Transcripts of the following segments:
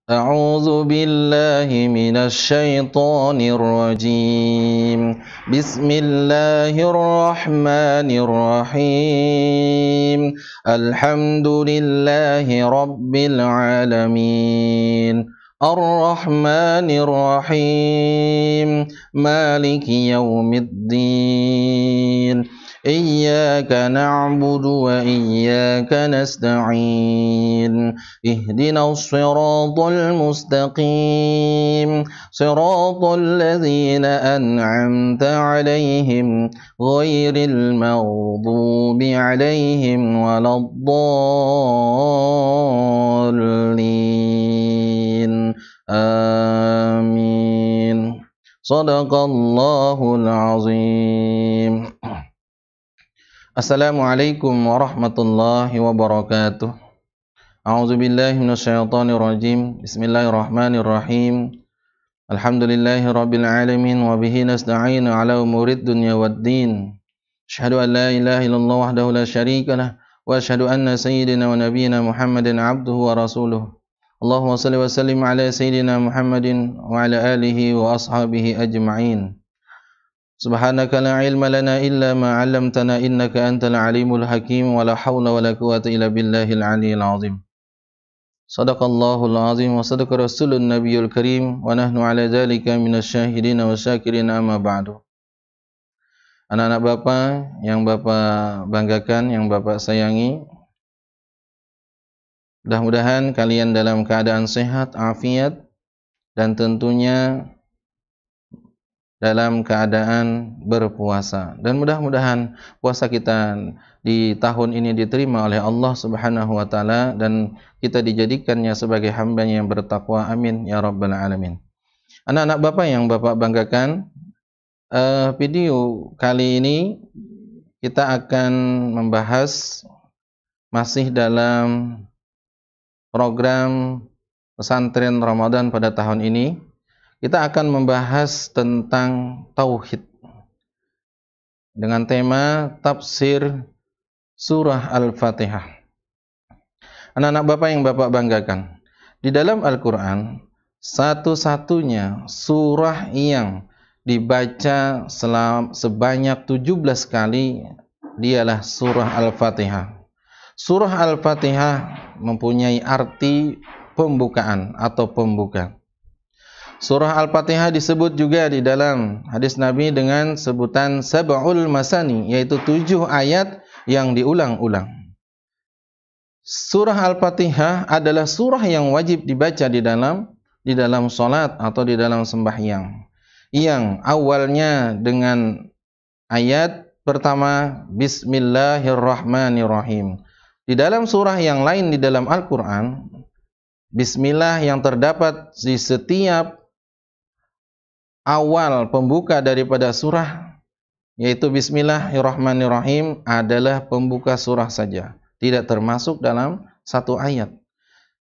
أعوذ بالله من الشيطان الرجيم بسم الله الرحمن الرحيم الحمد لله رب العالمين الرحمن الرحيم مالك يوم الدين إياك نعبد وإياك نستعين اهدنا الصراط المستقيم صراط الذين أنعمت عليهم غير المغضوب عليهم ولا الضالين آمين صدق الله العظيم. Assalamualaikum warahmatullahi wabarakatuh. A'udzubillahi minasyaitonirrajim. Bismillahirrahmanirrahim. Alhamdulillahi rabbil alamin wa bihi nasta'inu ala umurid dunya waddin. Asyhadu an la ilaha illallah wahdahu la syarika lah wa asyhadu anna sayyidina wa nabiyyina Muhammadan abduhu wa rasuluh. Allahumma shalli wa sallim ala sayyidina Muhammadin wa ala alihi wa ashabihi ajma'in. Subhanaka la ilma lana illa ma 'allamtana innaka antal alimul hakim wa la haula wa la quwwata illa billahil aliyyil azim. Sadaqallahul azim wa sadaqa rasulun nabiyul karim wa nahnu ala dzalika minasyahidin wa syakirin amma ba'du. Anak-anak Bapak yang Bapak banggakan, yang Bapak sayangi, mudah-mudahan kalian dalam keadaan sehat, afiat, dan tentunya dalam keadaan berpuasa. Dan mudah-mudahan puasa kita di tahun ini diterima oleh Allah Subhanahu wa taala dan kita dijadikannya sebagai hamba-Nya yang bertakwa. Amin ya rabbal alamin. Anak-anak Bapak yang Bapak banggakan, video kali ini kita akan membahas masih dalam program pesantren Ramadan pada tahun ini. Kita akan membahas tentang tauhid dengan tema tafsir surah Al-Fatihah. Anak-anak Bapak yang Bapak banggakan, di dalam Al-Quran satu-satunya surah yang dibaca sebanyak 17 kali dialah surah Al-Fatihah. Surah Al-Fatihah mempunyai arti pembukaan atau pembuka. Surah Al-Fatihah disebut juga di dalam hadis Nabi dengan sebutan sab'ul masani, yaitu 7 ayat yang diulang-ulang. Surah Al-Fatihah adalah surah yang wajib dibaca di dalam salat atau di dalam sembahyang, yang awalnya dengan ayat pertama Bismillahirrahmanirrahim. Di dalam surah yang lain di dalam Al-Quran, Bismillah yang terdapat di setiap awal pembuka daripada surah, yaitu Bismillahirrahmanirrahim, adalah pembuka surah saja, tidak termasuk dalam satu ayat.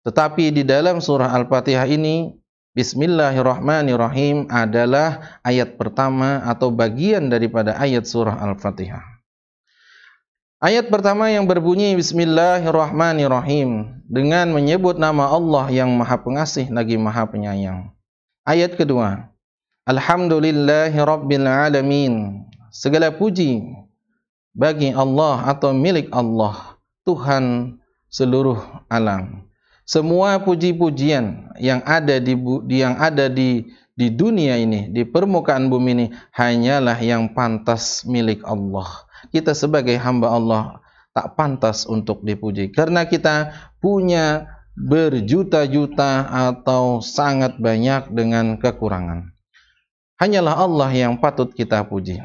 Tetapi di dalam surah Al-Fatihah ini, Bismillahirrahmanirrahim adalah ayat pertama atau bagian daripada ayat surah Al-Fatihah. Ayat pertama yang berbunyi Bismillahirrahmanirrahim dengan menyebut nama Allah yang Maha Pengasih lagi Maha Penyayang. Ayat kedua, Alhamdulillahi Rabbil Alamin. Segala puji bagi Allah atau milik Allah, Tuhan seluruh alam. Semua puji-pujian yang ada di dunia ini, di permukaan bumi ini, hanyalah yang pantas milik Allah. Kita sebagai hamba Allah tak pantas untuk dipuji, karena kita punya berjuta-juta atau sangat banyak dengan kekurangan. Hanyalah Allah yang patut kita puji.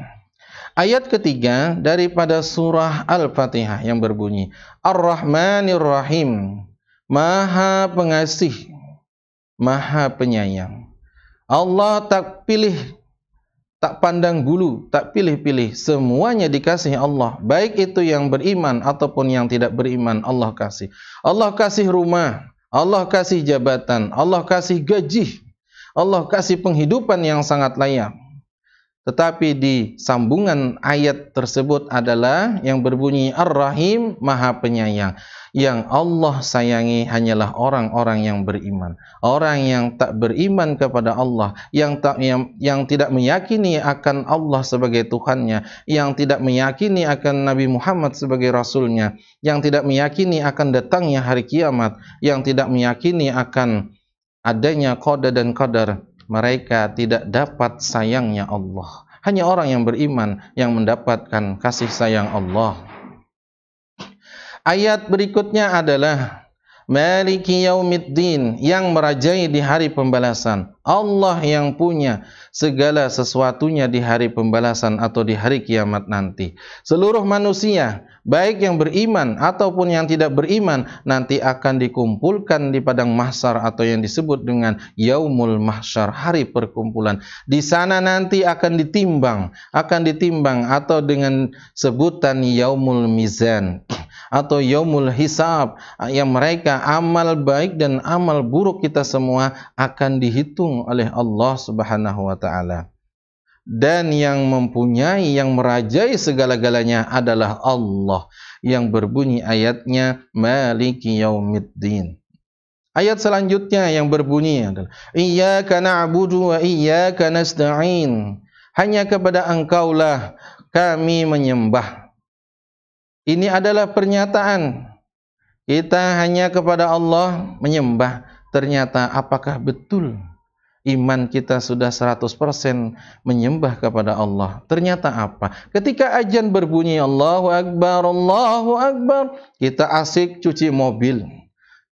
Ayat ketiga daripada surah Al-Fatihah yang berbunyi Ar-Rahmanir-Rahim, Maha Pengasih, Maha Penyayang. Allah tak pilih, tak pandang bulu, tak pilih-pilih, semuanya dikasihi Allah, baik itu yang beriman ataupun yang tidak beriman. Allah kasih. Allah kasih rumah, Allah kasih jabatan, Allah kasih gaji, Allah kasih penghidupan yang sangat layak. Tetapi di sambungan ayat tersebut adalah yang berbunyi Ar-Rahim, Maha Penyayang. Yang Allah sayangi hanyalah orang-orang yang beriman. Orang yang tak beriman kepada Allah, yang tidak meyakini akan Allah sebagai Tuhannya, yang tidak meyakini akan Nabi Muhammad sebagai Rasulnya, yang tidak meyakini akan datangnya hari kiamat, yang tidak meyakini akan adanya qada dan qadar, mereka tidak dapat sayangnya Allah. Hanya orang yang beriman yang mendapatkan kasih sayang Allah. Ayat berikutnya adalah Maliki Yaumiddin, yang merajai di hari pembalasan. Allah yang punya segala sesuatunya di hari pembalasan atau di hari kiamat nanti. Seluruh manusia, baik yang beriman ataupun yang tidak beriman, nanti akan dikumpulkan di padang mahsyar atau yang disebut dengan Yaumul Mahsyar, hari perkumpulan. Di sana nanti akan ditimbang atau dengan sebutan Yaumul Mizan atau Yaumul Hisab, yang mereka amal baik dan amal buruk kita semua akan dihitung oleh Allah Subhanahu wa taala. Dan yang mempunyai, yang merajai segala-galanya adalah Allah, yang berbunyi ayatnya Maliki Yaumiddin. Ayat selanjutnya yang berbunyi adalah Iyyaka na'budu wa iyyaka nasta'in. Hanya kepada Engkaulah kami menyembah. Ini adalah pernyataan kita hanya kepada Allah menyembah. Ternyata apakah betul iman kita sudah 100% menyembah kepada Allah? Ternyata apa? Ketika azan berbunyi Allahu Akbar, kita asik cuci mobil,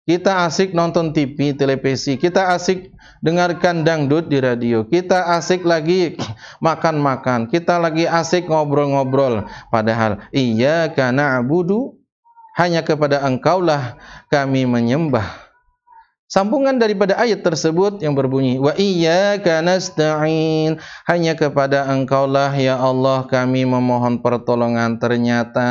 kita asik nonton TV, televisi, kita asik dengarkan dangdut di radio, kita asik lagi makan-makan, kita lagi asik ngobrol-ngobrol. Padahal iyyaka na'budu, hanya kepada Engkaulah kami menyembah. Sambungan daripada ayat tersebut yang berbunyi wa iyyaka nasta'in, hanya kepada Engkaulah ya Allah kami memohon pertolongan. Ternyata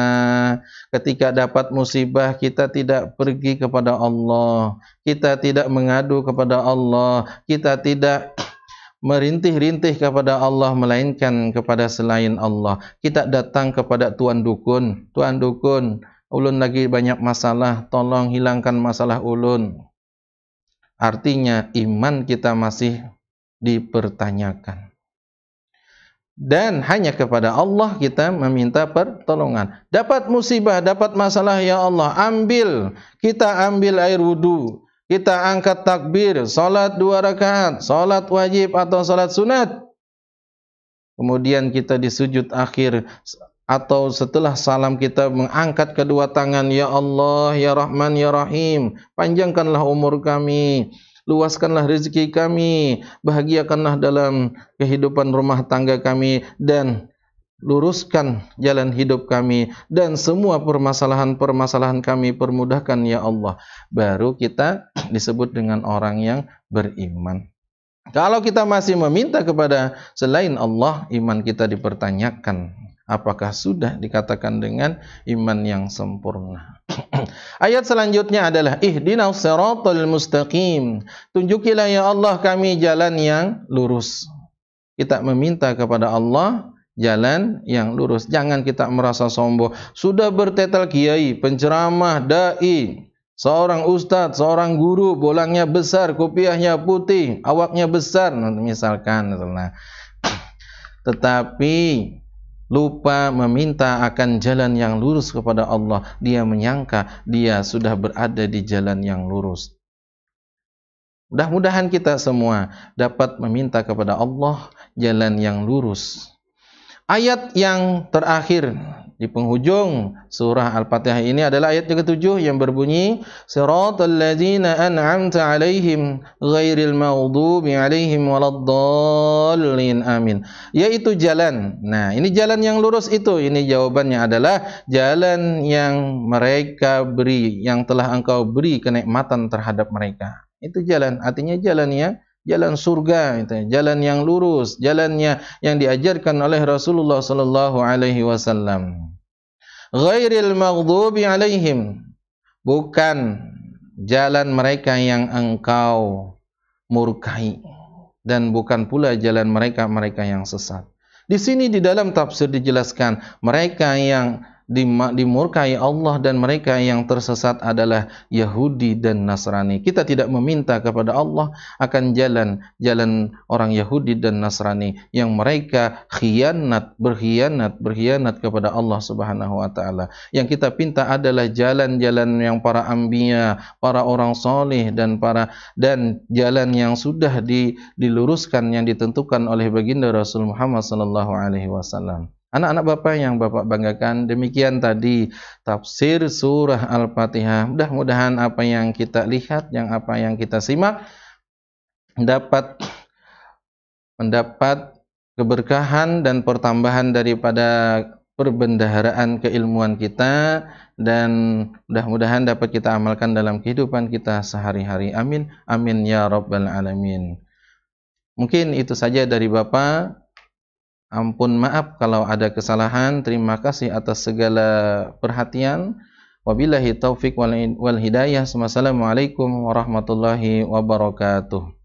ketika dapat musibah kita tidak pergi kepada Allah, kita tidak mengadu kepada Allah, kita tidak merintih-rintih kepada Allah, melainkan kepada selain Allah. Kita datang kepada Tuan Dukun, ulun lagi banyak masalah, tolong hilangkan masalah ulun. Artinya iman kita masih dipertanyakan. Dan hanya kepada Allah kita meminta pertolongan. Dapat musibah, dapat masalah, ya Allah ambil. Kita ambil air wudu, kita angkat takbir, salat 2 rakaat, salat wajib atau salat sunat. Kemudian kita di sujud akhir atau setelah salam kita mengangkat kedua tangan, ya Allah, ya Rahman, ya Rahim, panjangkanlah umur kami, luaskanlah rezeki kami, bahagiakanlah dalam kehidupan rumah tangga kami, dan luruskan jalan hidup kami, dan semua permasalahan-permasalahan kami permudahkan, ya Allah. Baru kita disebut dengan orang yang beriman. Kalau kita masih meminta kepada selain Allah, iman kita dipertanyakan. Apakah sudah dikatakan dengan iman yang sempurna? Ayat selanjutnya adalah ihdinas siratal mustaqim. Tunjukilah ya Allah kami jalan yang lurus. Kita meminta kepada Allah jalan yang lurus. Jangan kita merasa sombong. Sudah bertetel kiai, penceramah, dai, seorang ustadz, seorang guru, bolangnya besar, kopiahnya putih, awaknya besar, misalkan. Tetapi lupa meminta akan jalan yang lurus kepada Allah. Dia menyangka dia sudah berada di jalan yang lurus. Mudah-mudahan kita semua dapat meminta kepada Allah jalan yang lurus. Ayat yang terakhir di penghujung surah Al-Fatihah ini adalah ayat yang ke-7 yang berbunyi Siratal ladzina an'amta 'alaihim ghairil maghdubi 'alaihim waladdallin amin. Yaitu jalan. Nah, ini jalan yang lurus itu. Ini jawabannya adalah jalan yang mereka beri, yang telah Engkau beri kenikmatan terhadap mereka. Itu jalan, artinya jalan surga, itu jalan yang lurus, jalannya yang diajarkan oleh Rasulullah sallallahu alaihi wasallam. Ghairil maghdubi alaihim, bukan jalan mereka yang Engkau murkai, dan bukan pula jalan mereka yang sesat. Di sini di dalam tafsir dijelaskan mereka yang dimurkai Allah dan mereka yang tersesat adalah Yahudi dan Nasrani. Kita tidak meminta kepada Allah akan jalan orang Yahudi dan Nasrani yang mereka berkhianat kepada Allah Subhanahu wa taala. Yang kita pinta adalah jalan-jalan yang para anbiya, para orang soleh dan jalan yang sudah diluruskan, yang ditentukan oleh baginda Rasul Muhammad sallallahu alaihi wasallam. Anak-anak Bapak yang Bapak banggakan, demikian tadi tafsir surah Al-Fatihah. Mudah-mudahan apa yang kita lihat, apa yang kita simak mendapat keberkahan dan pertambahan daripada perbendaharaan keilmuan kita, dan mudah-mudahan dapat kita amalkan dalam kehidupan kita sehari-hari. Amin. Amin ya rabbal alamin. Mungkin itu saja dari Bapak. Ampun maaf kalau ada kesalahan. Terima kasih atas segala perhatian. Wabillahi taufik wal hidayah. Wassalamualaikum warahmatullahi wabarakatuh.